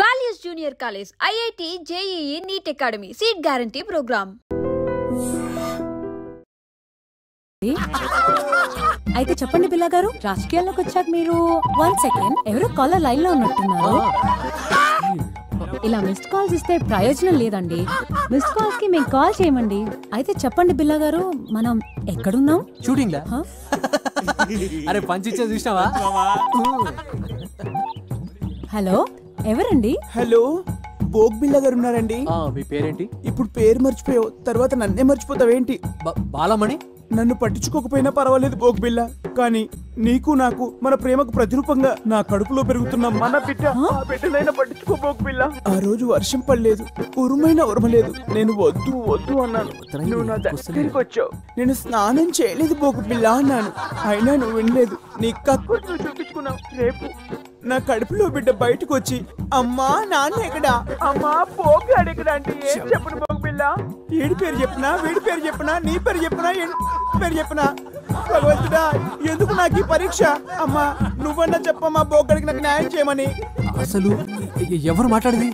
Values Junior College, IIT, JEE, NEET Academy, Seat Guarantee Program. అయితే చెప్పండి పిల్ల గారు, రాజకీయాల్లోకి వచ్చాక మీరు 1 సెకండ్ ఎవరో కాలర్ లైన్ లో ఉన్నట్టున్నారు. ఇలా మిస్డ్ కాల్స్ ఇస్తే ప్రయోజనం లేదండి. మిస్డ్ కాల్స్ కి మేము కాల్ చేయమండి. అయితే చెప్పండి బిల్లా గారు, మనం ఎక్కడున్నాం? షూటింగ్ లా? అరే పంచిచ్చే చూసినావా? హలో, ఎవరండి? హలో, బోగ్ బిల్లా గారు ఉన్నారండి. మీ పేరేంటి? ఇప్పుడు పేరు మర్చిపోయావు, తర్వాత నన్నే మర్చిపోతావేంటి? బాలమణి. నన్ను పట్టించుకోకపోయినా పర్వాలేదు బోగ్ బిల్లా, కానీ నీకు నాకు మన ప్రేమకు ప్రతిరూపంగా నా కడుపులో పెరుగుతున్న మన బిడ్డనైనా పట్టించుకో బోగ్ బిల్లా. ఆ రోజు వర్షం పడలేదు, ఉరుమైనా ఉరమలేదు, నేను వద్దు వద్దు అన్నాను, నువ్వు నా దగ్గరికి వచ్చావు. నేను స్నానం చేయలేదు బోగ్ బిల్లా అన్నాను, అయినా నువ్వు వినలేదు. నీ కక్కు చూపించుకున్నావు. రేపు నా కడుపులో బిడ్డ బయటకు వచ్చి అమ్మా నాన్న ఎక్కడా, అమ్మా బోగ్ ఎక్కడా అంటే ఏం చెప్పను బోగ్ బిల్లా? ఏడి పేరు చెప్పినా, వీడి పేరు చెప్పినా, నీ పేరు చెప్పినా, పేరు చెప్పినా, భగవంతుడా ఎందుకు నాకు ఈ పరీక్ష? అమ్మా నువ్వన్నా చెప్పమ్మా బోగ్గడికి నాకు న్యాయం చేయమని. అసలు ఎవరు మాట్లాడేది?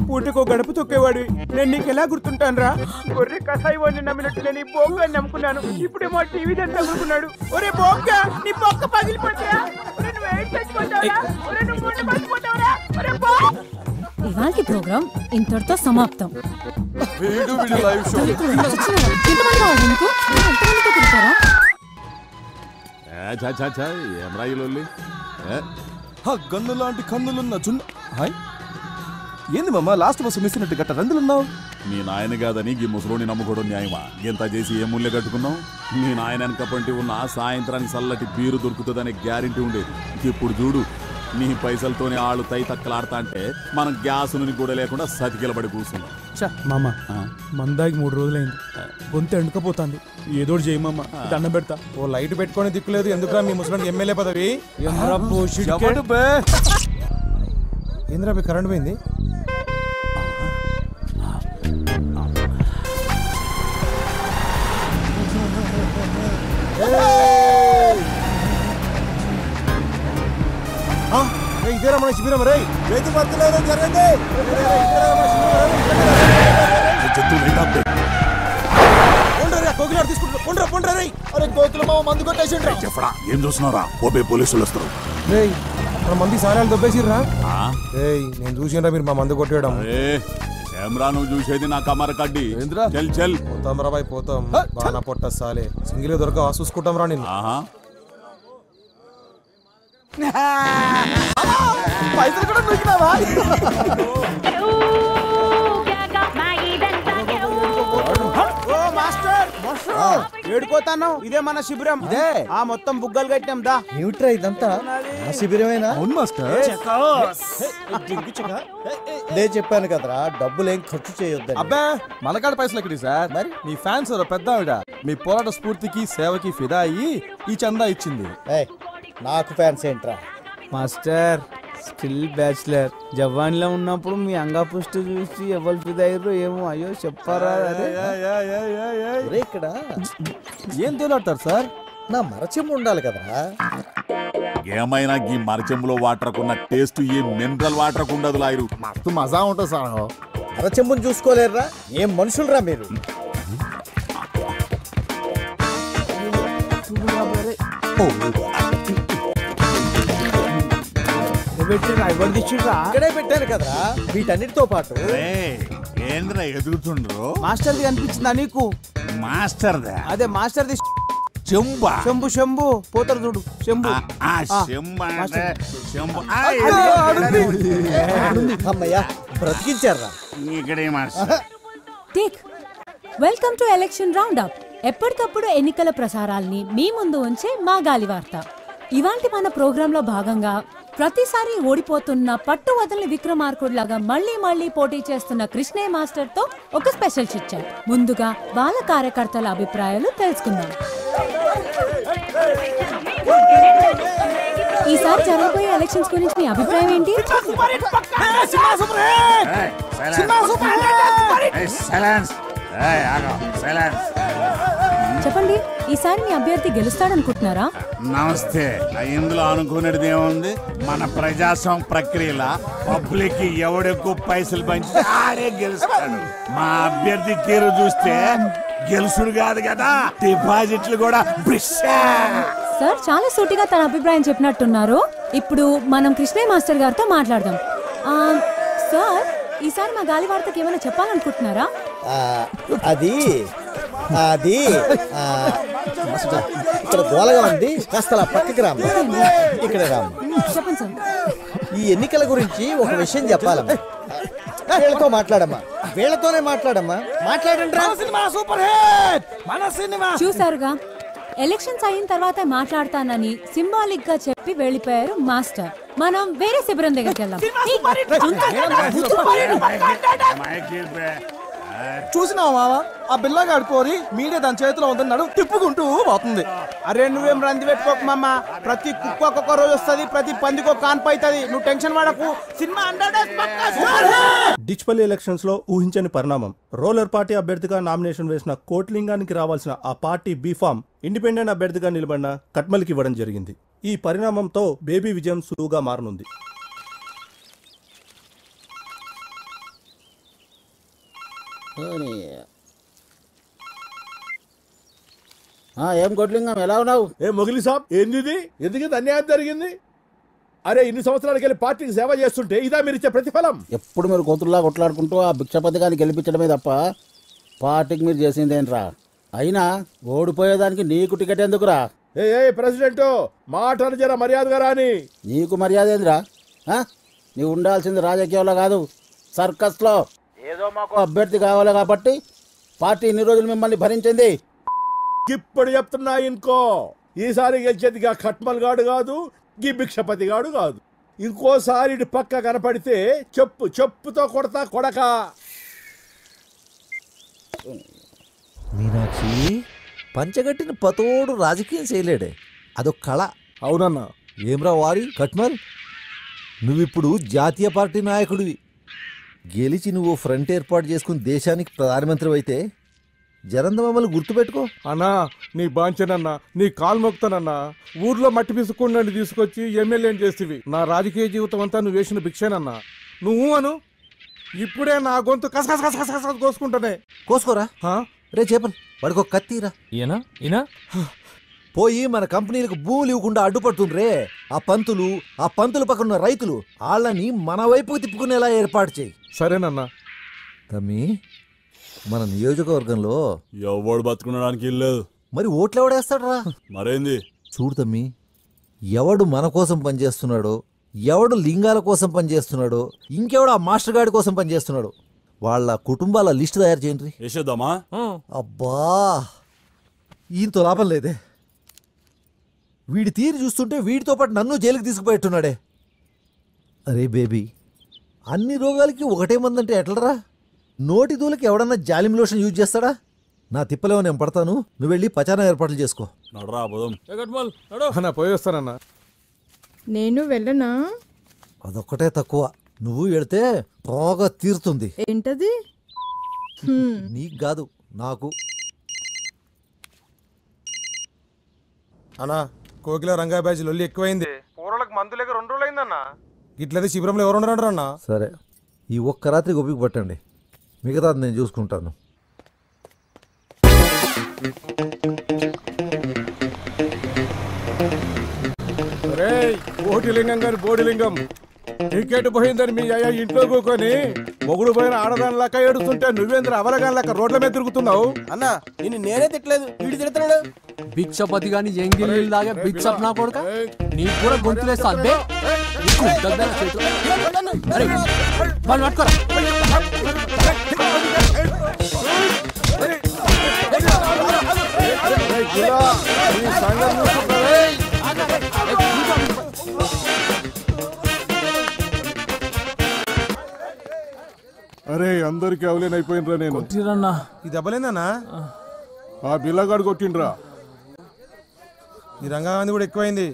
పూటకో గడప తొక్కేవాడు నేను నీకు ఎలా గుర్తుంటాను రా? గొర్రె కసాయి వాడిని నమ్మినట్టు నేను ఈ బోగ్గాన్ని నమ్ముకున్నాను, ఇప్పుడేమో టీవీ దాన్ని తగులుకున్నాడు. ఒరే బోగ్గా, నీ బొక్క పగిలిపోతారా? ఇవాల్టి ప్రోగ్రామ్ ఇంతటితో సమాప్తం. గన్ను లాంటి కన్నులున్న చున్న. హాయ్, ఏంది మామ లాస్ట్ బస్సు మిస్ అయినట్టు గట్ట రందులున్నావు? మీ నాయన కాదని గీ ముసలోని నమ్ముకోవడం న్యాయమా? ఎంత చేసి ఏ ముళ్ళే కట్టుకున్నావు? మీ నాయన వెనకపంటి ఉన్న సాయంత్రానికి చల్లటి బీరు దొరుకుతుందనే గ్యారెంటీ ఉండేది. ఇప్పుడు చూడు, నీ పైసలతోనే ఆళ్ళు తై తక్కలాడతా అంటే మనం గ్యాస్ నుంచి కూడా లేకుండా సతికిలబడి కూర్చున్నాం. మామ మందాకి 3 రోజులైంది, గొంతు ఎండుకపోతుంది, ఏదో చేయమమ్మ, దండం పెడతా. ఓ లైట్ పెట్టుకొని దిక్కులేదు, ఎందుకురా మీ ముసలానికి ఎమ్మెల్యే పదవి? ఏంద్రా మీ కరెంట్ పోయింది? ఇదేరా మన శిబిరం రే, రైతు భర్తలేదో జరగండి. ఏం చూస్తున్నారా? ఓపే పోలీసులు వస్తారు. మన మంది సారాలు దొబ్బేసిర్రా? నేను చూసినరా మీరు మా మందు కొట్టేయడం? కెమెరా నువ్వు చూసేది నా కమర కడ్డి. చల్ చల్ పోతాం రా బాయ్, పోతాం. బాగా పొట్ట సాలే సింగిల్ దొరక చూసుకుంటాం రా నేను. పైసలు కూడా దొరికినావా? ఏడుకోతాను, ఇదే మన శిబిరం. ఆ మొత్తం బుగ్గలు కట్టినాం దా. ఏమిట్రా ఇదంతా? ఆ శిబిరమేనా? అవును మాస్టర్. నేను చెప్పాను కదరా, డబ్బులు ఏం ఖర్చు చేయొద్దు. అబ్బా మనకాడ పైసలు ఎక్కడి సార్? మరి మీ ఫ్యాన్స్ పెద్ద ఆవిడ మీ పోరాట స్ఫూర్తికి సేవకి ఫిదా అయ్యి ఈ చందా ఇచ్చింది. నాకు ఫ్యాన్స్ ఏంట్రా మాస్టర్? Still bachelor. జవాన్లో ఉన్నప్పుడు మీ అంగాపుష్టి చూసి ఎవరు ఫిదయ్యారో ఏమో, అయ్యో చెప్పారా? ఇక్కడ ఏం తేలాడతారు సార్? నా మరచెంబు ఉండాలి కదరా. ఏమైనా ఈ మరచెంబులో వాటర్కున్న టేస్ట్ ఏ మినరల్ వాటర్ ఉండదు లాయరు. మస్తు మజా ఉంటుంది సార్. మరచెంబుని చూసుకోలేరురా? ఏం మనుషులరా మీరు? ఇక్కడే పెట్టాను కదరా వీటన్నిటితో పాటు. ఏంద్రా ఎదుగుతుండ్రు? మాస్టర్ది కనిపించిందా నీకు? మాస్టర్దా? అదే మాస్టర్ది. చెంబా? శంభు శంభు పోతారు చూడు, శంభు. అమ్మయ్యా బ్రతికించారా? Welcome to election round up. ఎప్పటికప్పుడు ఎన్నికల ప్రసారాల్ని మీ ముందు ఉంచే మా గాలి వార్త. ఇవాంటి మన ప్రోగ్రామ్ లో భాగంగా ప్రతిసారి ఓడిపోతున్న పట్టు వదలని విక్రమార్కుడిలాగా మళ్లీ పోటీ చేస్తున్న కృష్ణయ్య మాస్టర్ తో ఒక స్పెషల్ చిట్ చాట్. ముందుగా వాళ్ళ కార్యకర్తల అభిప్రాయాలు తెలుసుకుందాం. ఈసారి జరగబోయే ఎలక్షన్స్ గురించి మీ అభిప్రాయం ఏంటి? చెప్పండి. ఈసారి మీ అభ్యర్థి గెలుస్తాడనుకుంటున్నారా? నమస్తే. ఇందులో అనుకునేది ఏముంది? మన ప్రజాస్వామ్య ప్రక్రియల పబ్లిక్ ఎవడెక్కువ పైసలు పంచి ఆడే గెలుస్తాడు. మా అభ్యర్థి తీరు చూస్తే గెలుసుడు కాదు కదా, డిపాజిట్లు కూడా సార్ చాలా సూటిగా తన అభిప్రాయం చెప్పినట్టున్నారు. ఇప్పుడు మనం కృష్ణయ్య మాస్టర్ గారితో మాట్లాడదాం. సార్, ఈసారి మా గాలి వార్తకి ఏమైనా చెప్పాలనుకుంటున్నారా? అది అది ఇక్కడ గోలగా ఉంది, కాస్త పక్కకి రాము. ఇక్కడ రాము. చెప్పండి సార్. ఈ ఎన్నికల గురించి ఒక విషయం చెప్పాలమ్మా. వీళ్ళతో మాట్లాడమ్మా, వీళ్ళతోనే మాట్లాడమ్మా. మాట్లాడండి. చూసారుగా, ఎలక్షన్స్ అయిన తర్వాత మాట్లాడతానని సింబాలిక్ గా చెప్పి వెళ్ళిపోయారు మాస్టర్. మనం వేరే శిబిరం దగ్గరికి వెళ్దాం. చూసినావా మావా, ఆ బిల్లగాడు కోరి మీడియా దాని చేతిలో ఉందన్నాడు, తిప్పుకుంటూ పోతుంది. అరే నువ్వేం రంది పెట్టుకోకు మామ. ప్రతి కుక్క ఒక్కొక్క రోజు వస్తుంది, ప్రతి పందికి ఒక కాన్పు అవుతుంది. నువ్వు టెన్షన్ పడకు. సినిమా డిచ్పల్లి ఎలక్షన్స్ లో ఊహించని పరిణామం. రోలర్ పార్టీ అభ్యర్థిగా నామినేషన్ వేసిన కోట్లింగానికి రావాల్సిన ఆ పార్టీ బీఫామ్ ఇండిపెండెంట్ అభ్యర్థిగా నిలబడిన కట్మల్కి ఇవ్వడం జరిగింది. ఈ పరిణామంతో బేబీ విజయం సులువుగా మారనుంది. ఏం కొట్లింగం, ఎలా ఉన్నావు? మొగిలి సాబ్, ఏంది? ఎందుకు అన్యాయం జరిగింది? అరే, ఇన్ని సంవత్సరాలకి వెళ్ళి పార్టీకి సేవ చేస్తుంటే ఇదా మీరు ఇచ్చే ప్రతిఫలం? ఎప్పుడు మీరు కోతుల్లా కొట్లాడుకుంటూ ఆ భిక్షపతి గారిని గెలిపించడమే తప్ప పార్టీకి మీరు చేసిందేంట్రా? అయినా ఓడిపోయేదానికి నీకు టికెట్ ఎందుకురా? ఏ ప్రెసిడెంట్, మాట జర మర్యాదగా రాని. నీకు మర్యాద ఏందిరా? నీవు ఉండాల్సింది రాజకీయాల్లో కాదు, సర్కస్లో. ఏదో మాకు అభ్యర్థి కావాలి కాబట్టి పార్టీ ఇన్ని రోజులు మిమ్మల్ని భరించింది. ఇప్పుడు చెప్తున్నా ఇంకో, ఈసారి గెలిచేది ఖట్మల్ గాడు కాదు, గీ భిక్షపతి గాడు కాదు. ఇంకోసారి ఇటు పక్క కనపడితే చెప్పుతో కొడతా కొడక. మీనాక్షి, పంచగట్టిన పతోడు రాజకీయం చేయలేడే, అదొక కళ. అవునన్నా. ఏమ్రా వారి కట్మల్, నువ్విప్పుడు జాతీయ పార్టీ నాయకుడివి. గెలిచి నువ్వు ఫ్రంట్ ఏర్పాటు చేసుకుని దేశానికి ప్రధానమంత్రి అయితే జరంత మమ్మల్ని గుర్తుపెట్టుకో. అన్నా, నీ బాంచనన్నా, నీ కాలు మొక్తానన్నా. ఊర్లో మట్టి పిసుకుండా తీసుకొచ్చి ఎమ్మెల్యేని చేస్తేవి. నా రాజకీయ జీవితం అంతా నువ్వు వేసిన భిక్షేనన్నా. నువ్వు అను, ఇప్పుడే నా గొంతు కసకస కోసుకుంటానే. కోసుకోరా రే చేపలు, వాడికి ఒక కత్తిరా. ఈయన పోయి మన కంపెనీలకు భూములు ఇవ్వకుండా అడ్డుపడుతుండ్రే ఆ పంతులు పక్కన ఉన్న రైతులు, వాళ్ళని మన వైపుకు తిప్పుకునేలా ఏర్పాటు చేయి. సరేనన్నా. తమ్మి, మన నియోజకవర్గంలో ఎవడు బతుకునడానికి ఇల్లేదు. మరి ఓట్లు ఎవడేస్తాడరా? మరేంది చూడు తమ్మి, ఎవడు మన కోసం పనిచేస్తున్నాడో, ఎవడు లింగాల కోసం పనిచేస్తున్నాడో, ఇంకెవడు ఆ మాస్టర్ గాడి కోసం పనిచేస్తున్నాడు, వాళ్ళ కుటుంబాల లిస్ట్ తయారు చేయండి. వేసేద్దామా? అబ్బా, ఈయనతో లాభం లేదే. వీడి తీరు చూస్తుంటే వీడితో పాటు నన్ను జైలుకి తీసుకుపోయేట్టున్నాడే. అరే బేబీ, అన్ని రోగాలకి ఒకటే మందంటే ఎట్లరా? నోటి దూలకి ఎవడన్నా జాలిం లోషన్ యూజ్ చేస్తాడా? నా తిప్పలేమో నేను పడతాను, నువ్వు వెళ్ళి పచారం ఏర్పాట్లు చేసుకో. పోయి వస్తానన్నా. నేను వెళ్ళనా? అదొక్కటే తక్కువ, నువ్వు వెళితే బాగా తీరుతుంది. ఏంటది? నీకు కాదు, నాకు. అన్నా, కోకిల రంగా బ్యాచ్ లొల్లి ఎక్కువైంది. పూర్వలకు మందులేక 2 రోజులు అయిందన్నా. ఇట్లయితే శిబిరంలో ఎవరు ఉండరు అన్నా. సరే, ఈ ఒక్క రాత్రి ఓపిక పట్టండి, మిగతాది నేను చూసుకుంటాను. బోటిలింగం గారి బోడిలింగం టికెట్ పోయిందని మీ అయ్యా ఇంట్లో కూకొని మొగుడు పోయిన ఆడదాని లెక్క ఏడుస్తుంటే నువ్వేంద్ర అవలగాని లెక్క రోడ్ల మీద తిరుగుతున్నావు. అన్నా, నిన్ను నేనే తిట్టలేదు, వీడు తిడుతున్నాడు. భిక్షపతి గాని ఎంగిల్ లాగా బిచ్చప్ నా కొడుక, నీకు కూడా గొంతులేస్తా అంతే. అరే, అందరికి అవలేనైపోయినరా నేను. ఇది దెబ్బలేందన్నా? ఆ బిల్లగాడు కొట్టిండ్రా. ఈ రంగాంది కూడా ఎక్కువైంది.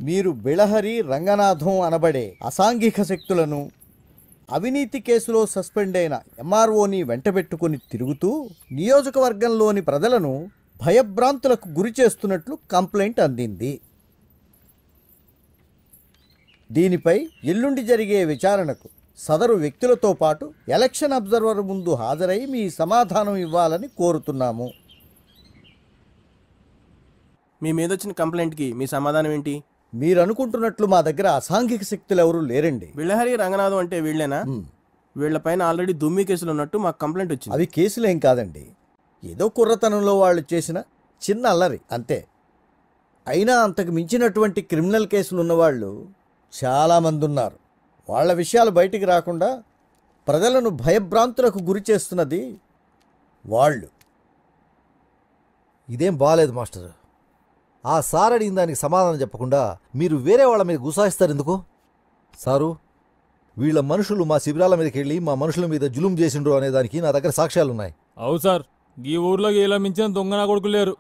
మీరు బిళహరి రంగనాథం అనబడే అసాంఘిక శక్తులను అవినీతి కేసులో సస్పెండ్ అయిన ఎంఆర్ఓని వెంటబెట్టుకుని తిరుగుతూ నియోజకవర్గంలోని ప్రజలను భయభ్రాంతులకు గురి చేస్తున్నట్లు కంప్లైంట్ అందింది. దీనిపై ఎల్లుండి జరిగే విచారణకు సదరు వ్యక్తులతో పాటు ఎలక్షన్ అబ్జర్వర్ ముందు హాజరై మీ సమాధానం ఇవ్వాలని కోరుతున్నాము. మీ మీద వచ్చిన కంప్లైంట్కి మీ సమాధానం ఏంటి? మీరు అనుకుంటున్నట్లు మా దగ్గర అసాంఘిక శక్తులు ఎవరూ లేరండి. బిళ్ళహరి రంగనాథం అంటే వీళ్ళేనా? వీళ్ళపైన ఆల్రెడీ దుమ్మి కేసులు ఉన్నట్టు మాకు కంప్లైంట్ వచ్చింది. అవి కేసులేం కాదండి, ఏదో కుర్రతనంలో వాళ్ళు చేసిన చిన్న అల్లరి అంతే. అయినా అంతకు మించినటువంటి క్రిమినల్ కేసులు ఉన్నవాళ్ళు చాలామంది ఉన్నారు. వాళ్ళ విషయాలు బయటికి రాకుండా ప్రజలను భయభ్రాంతులకు గురి చేస్తున్నది వాళ్ళు. ఇదేం బాగాలేదు మాస్టర్. ఆ సార్ అడిగిన దానికి సమాధానం చెప్పకుండా మీరు వేరే వాళ్ళ మీద గుసాయిస్తారు ఎందుకు? సారు, వీళ్ళ మనుషులు మా శిబిరాల మీదకి వెళ్ళి మా మనుషుల మీద జులుం చేసిండ్రు అనే దానికి నా దగ్గర సాక్ష్యాలున్నాయి. అవు సార్, ఈ ఊర్లో ఇలా మించిన దొంగ నా కొడుకులు లేరు.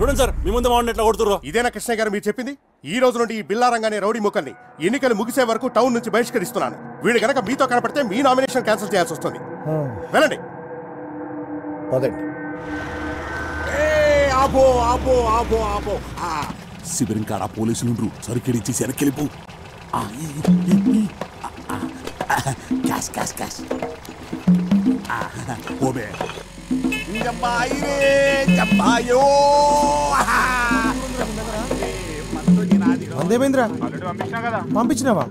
చూడండి సార్, మీ ముందు వాడిని ఎట్లా కొడుతుర్రో. ఇదేనా కృష్ణ గారు మీరు చెప్పింది? ఈ రోజు నుండి ఈ బిల్లారంగానే రౌడీ ముక్కల్ని ఎన్నికలు ముగిసే వరకు టౌన్ నుంచి బహిష్కరిస్తున్నాను. వీడు గనక మీతో కనపడితే మీ నామినేషన్ క్యాన్సిల్ చేయాల్సి వస్తుంది. వెళ్ళండి. ఆపో ఆపో ఆపో ఆపో. శిబిరం కాడ పోలీసులు సరికెడిచ్చి వెనక్కి క్యాష్ క్యాష్ క్యాష్. ఓబే అందేమేంద్రా పంపించినావా?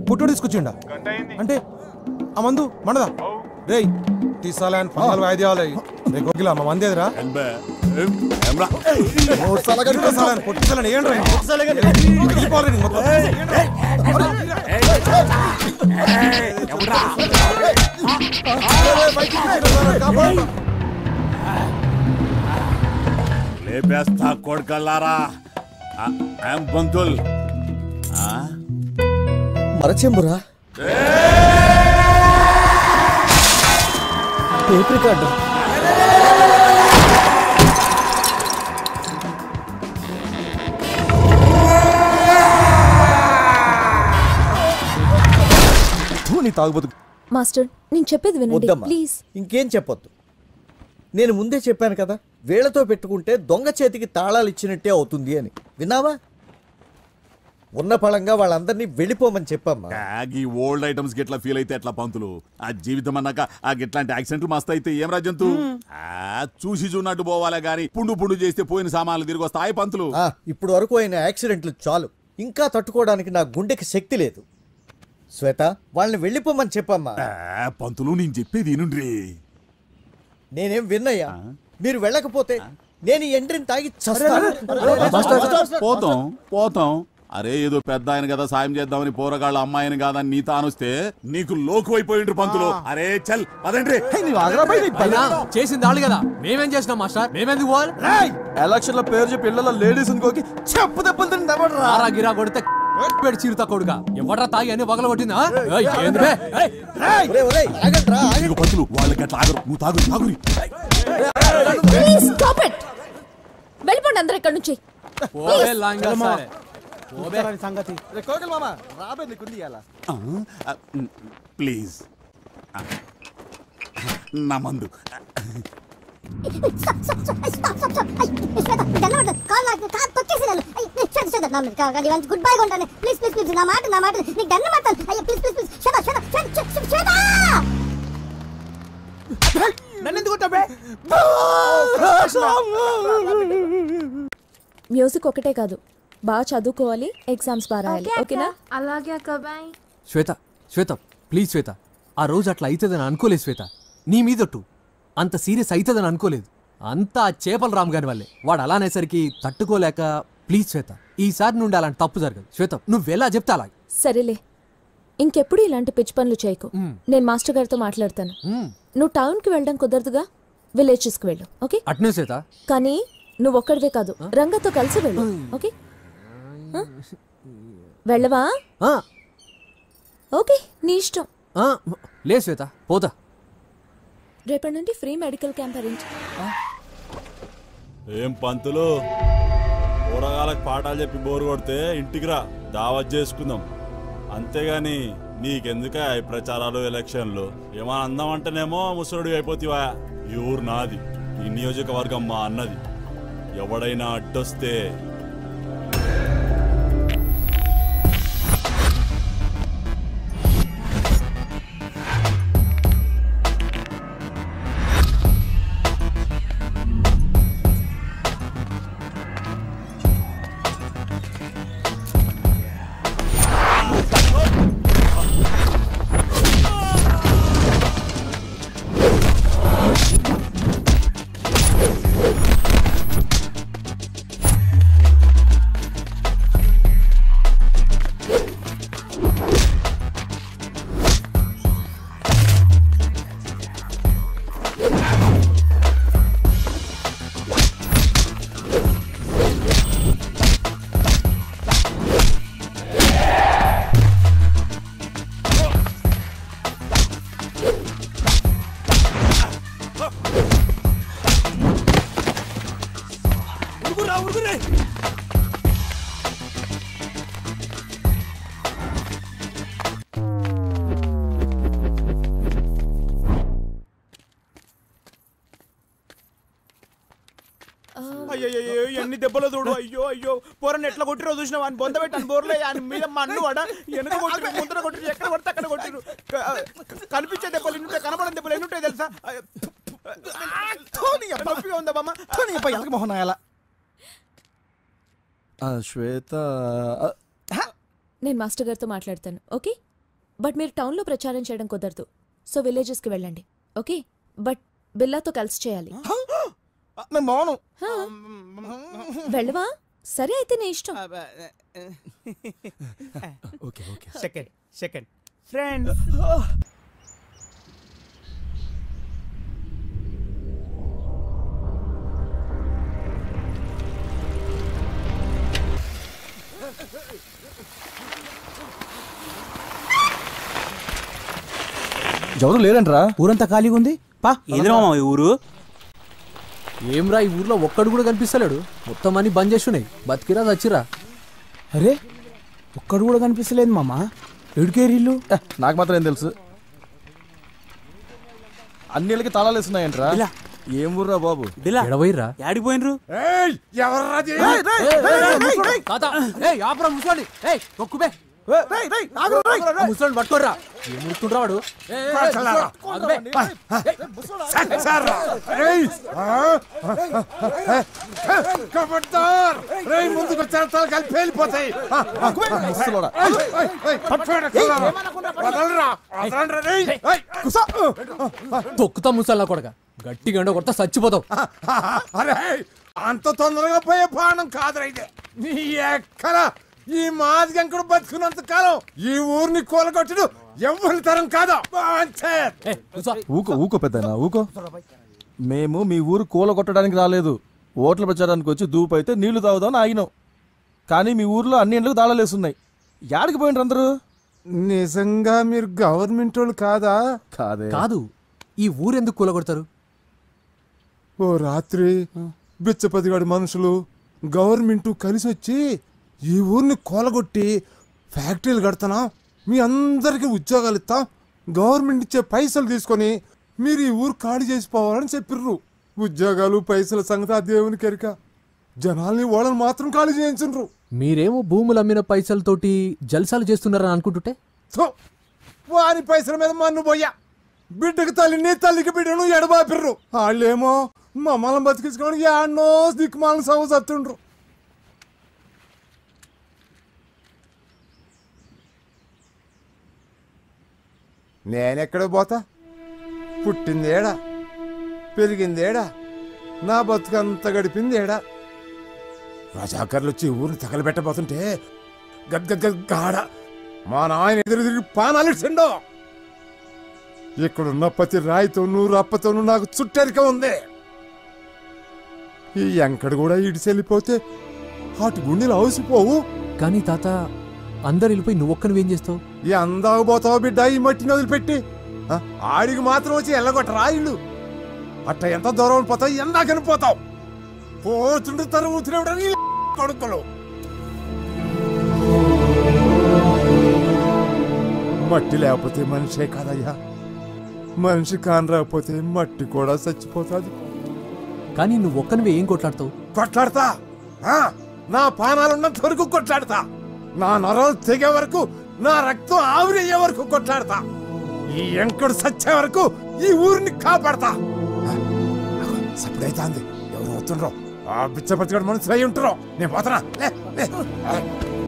పుట్టు తీసుకొచ్చిండా అంటే ఆ మందు మనదా? రేయ్ తీసాలని 14 వాయిదాలు రేగిలా మా మందేదిరా. లేపేస్తా కొడుకల్లారా. బంతుల్ మరచెంబురా, టేప్ రికార్డు. మాస్టర్, నేను చెప్పేది వినండి ప్లీజ్. ఇంకేం చెప్పొద్దు. నేను ముందే చెప్పాను కదా, వేళ్లతో పెట్టుకుంటే దొంగ చేతికి తాళాలు ఇచ్చినట్టే అవుతుంది అని. విన్నావా? ఉన్న పళంగా వాళ్ళందరినీ వెళ్ళిపోమని చెప్పమ్మా. ఈ ఓల్డ్ ఐటమ్స్ గిట్లా ఫీల్ అయితే ఎట్లా పంతులు? ఆ జీవితం అన్నాక ఆ గిట్లాంటి యాక్సిడెంట్లు మస్తు అయితే ఏం రాజంతు? చూసి చూన్నట్టు పోవాలే గాని పుండు పుండు చేస్తే పోయిన సామాన్లు తిరిగి వస్తాయి పంతులు. ఇప్పుడు వరకు అయిన యాక్సిడెంట్లు చాలు, ఇంకా తట్టుకోవడానికి నా గుండెకి శక్తి లేదు. శ్వేత, వాళ్ళని వెళ్ళిపోమని చెప్పమ్మా. పంతులు నేను చెప్పేది వినుండ్రి. నేనేం విన్నయ్యా, మీరు వెళ్ళకపోతే నేను ఎండ్రిని తాగి పోతాం పోతాం. అరే ఏదో పెద్ద ఆయన కదా సాయం చేద్దామని పోరగాళ్ళ అమ్మాయిని కాదని నీ తానొస్తే నీకు లోకు అయిపోయిండ్రు పంతులు. అరే చల్ పదండ్రి. చేసింది వాళ్ళు కదా, మేమేం చేసినాం మాస్టర్? మేమెందుకు పోవాలి? ఎలక్షన్ లో పేరు చెప్పి ఇళ్లలో లేడీస్ ఇంకోకి చెప్పు దెబ్బలు గిరా కొడితే పెట్టి చీరుతా కొడుగా ఎవడ్రా తాగి అని వగల కొట్టిందా? పంతులు వాళ్ళకి అట్లా ఆగరు, నువ్వు తాగు తాగురి. వెళ్ళిపోండి అందరూ ఇక్కడ నుంచి. ప్లీజ్ నా మందు. గుడ్ బై కొంటాను ప్లీజ్ ప్లీజ్ ప్లీజ్. నా మాట నీకు దండం పెడతాను. అయ్యో ప్లీజ్ ప్లీజ్ ప్లీజ్. మ్యూజిక్ ఒకటే కాదు, బాగా చదువుకోవాలి, ఎగ్జామ్స్ బాగా రాయాలి. ఓకేనా? అలాగే అక్కబాయ్. శ్వేత శ్వేత ప్లీజ్ శ్వేత, ఆ రోజు అట్లా అవుతుందని అనుకోలేదు శ్వేత. నీ మీదొట్టు అంత సీరియస్ అవుతుందని అనుకోలేదు. అంతా చేపల రామ్ గారి వల్లే. వాడు అలా అనేసరికి తట్టుకోలేక. ప్లీజ్ శ్వేత, ఈసారి నుండి అలాంటి తప్పు జరగదు. శ్వేత నువ్వు ఎలా చెప్తా అలా. సరేలే, ఇంకెప్పుడు ఇలాంటి పిచ్చి పనులు చేయకు. నేను మాస్టర్ గారితో మాట్లాడతాను. నువ్వు టౌన్కి వెళ్ళడం కుదరదుగా, విలేజెస్కి వెళ్ళు. ఓకే? అట్నే శ్వేత. కానీ నువ్వు ఒక్కడివే కాదు, రంగతో కలిసి వెళ్ళు. ఓకే? వెళ్ళవా? ఓకే, నీ ఇష్టం. లే శ్వేత, పోతా. రేపటి నుండి ఫ్రీ మెడికల్ క్యాంప్ అరేంజ్. ఏం పంతులు కూరగాయలకు పాఠాలు చెప్పి బోరు కొడితే ఇంటికి రా, దావత్ చేసుకుందాం. అంతేగాని నీకెందుక ఈ ప్రచారాలు ఎలక్షన్లు? ఏమన్నా అందామంటేనేమో ముసలుడి అయిపోతావా? ఈ ఊరు నాది, ఈ నియోజకవర్గం మా అన్నది. ఎవడైనా అడ్డొస్తే అయ్యో ఎన్ని దెబ్బలు చూడు. అయ్యో అయ్యో పోరని ఎట్లా కొట్టిరో చూసినా అని బొంద పెట్టాను బోర్లే అని మీద మన్ను వాడ వెనక కొట్టిరు, ముందర కొట్టిరు, ఎక్కడ కొడితే అక్కడ కొట్టిరు. కనిపించే దెబ్బలు ఎన్నుంటాయి, కనబడని దెబ్బలు ఎన్నుంటాయి తెలుసా? ఉందా బామ్మ? మొహన్ అలా శ్వేత, నేను మాస్టర్ గారితో మాట్లాడతాను. ఓకే, బట్ మీరు టౌన్లో ప్రచారం చేయడం కుదరదు. సో విలేజెస్కి వెళ్ళండి. ఓకే, బట్ బిల్లాతో కలిసి చేయాలి. వెళ్ళవా? సరే అయితే నీ ఇష్టం. Second friend. ఎవరు లేరంట్రా, ఊరంతా ఖాళీగా ఉంది. పా ఏదిరా ఈ ఊరు? ఏమ్రా ఈ ఊర్లో ఒక్కడు కూడా కనిపిస్తలేడు. మొత్తం అన్ని బంద్ చేస్తున్నాయి. బతికిరా చచ్చిరా? అరే ఒక్కడు కూడా కనిపిస్తలేదు మామ. ఎడుకేరిల్లు నాకు మాత్రం ఏం తెలుసు. అన్నిళ్ళకి తాళాలు వేస్తున్నాయంట్రా. ఏం ఊర్రా బాబు? ఎడవైర్రా? యాడిపోయినరు? ముసలి పట్టుకోర్రా. ఏం ముడుతుండ్రా వాడు? ముందుకు కలిపి వెళ్ళిపోతాయి. తొక్కుతా ముసల్లా కొడక. గట్టిగా ఎండ కొడతా చచ్చిపోతావు. అరే అంత తొందరగా పోయే ప్రాణం కాదురైతే. నీ ఎక్కడ ఈ మాదిగంకుడు బతుకున్నంత కాలం ఈ ఊరిని కూలగొట్టుడు ఎవరి తరం కాదా? ఊకో పెద్దనా ఊకో. మేము మీ ఊరు కూలగొట్టడానికి రాలేదు. ఓట్ల ప్రచారానికి వచ్చి దూపైతే నీళ్లు తాగుదామని ఆగినాం. కానీ మీ ఊర్లో అన్ని ఇండ్లకు తాళాలేస్తున్నాయి. యాడికి పోయినరు అందరూ? నిజంగా మీరు గవర్నమెంట్ వాళ్ళు కాదా? కాదు. ఈ ఊరెందుకు కూలగొడతారు? ఓ రాత్రి బిచ్చపతిగాడి మనుషులు గవర్నమెంట్ కలిసి వచ్చి ఈ ఊరిని కూలగొట్టి ఫ్యాక్టరీలు కడతానా, మీ అందరికీ ఉద్యోగాలు ఇస్తాం, గవర్నమెంట్ ఇచ్చే పైసలు తీసుకొని మీరు ఈ ఊరు ఖాళీ చేసిపోవాలని చెప్పిర్రు. ఉద్యోగాలు పైసల సంగతి ఆ దేవునికి ఎరిక. జనాల్ని వాళ్ళని మాత్రం ఖాళీ చేయించు. మీరేమో భూములు అమ్మిన పైసలతోటి జల్సాలు చేస్తున్నారని అనుకుంటుంటే వారి పైసల మీద మన్ను పోయా. బిడ్డకి తల్లిని తల్లికి బిడ్డను ఎడబాపిర్రు. వాళ్ళేమో మమ్మల్ని బతికించుకోవడానికి ఎన్నో దిక్కుమాలను సవ చత్తుండ్రు. నేనెక్కడ పోతా? పుట్టిందేడా, పెరిగిందేడా, నా బతుకంతా గడిపిందేడా. రజాకర్లు వచ్చి ఊరిని తగలబెట్టబోతుంటే గద్గద్గాడ మా నాయన ఎదురు తిరిగి పానాలిచ్చిండో. ఇక్కడున్న ప్రతి రాయితోనూ రప్పతోనూ నాకు చుట్టరిక ఉంది. ఈ ఎంకడ కూడా ఇడిచెళ్ళిపోతే అటు గుండెలు అవసిపోవు. కానీ తాత, అందరు వెళ్ళిపోయి నువ్వొక్కనివేం చేస్తావు? ఈ అందాకపోతావు బిడ్డ ఈ మట్టిని వదిలిపెట్టి. ఆడికి మాత్రం వచ్చి ఎల్లగొట్ట రాయిళ్ళు. అట్ట ఎంత దూరం పోతావు, ఎందాకని పోతావు. పోతుండు తరుగుతున్నాడు కొడుకులు. మట్టి లేకపోతే మనిషే కాదయ్యా. మనిషి కాని రాకపోతే మట్టి కూడా చచ్చిపోతుంది. కానీ నువ్వు ఒక్కనివే ఏం కొట్లాడతావు? కొట్లాడతా, నా పానాలున్నంత వరకు కొట్లాడతా, నా నరాలు తెగే వరకు, నా రక్తం ఆవిరయ్యే వరకు కొట్లాడతా, ఈ ఎంకడు సచ్చే వరకు ఈ ఊరిని కాపాడతా. సప్పుడైతే ఎవరు అవుతుండ్రో ఆ బిచ్చపతిగాడు మనుషులు అయి ఉంటారో. నేను పోతున్నా.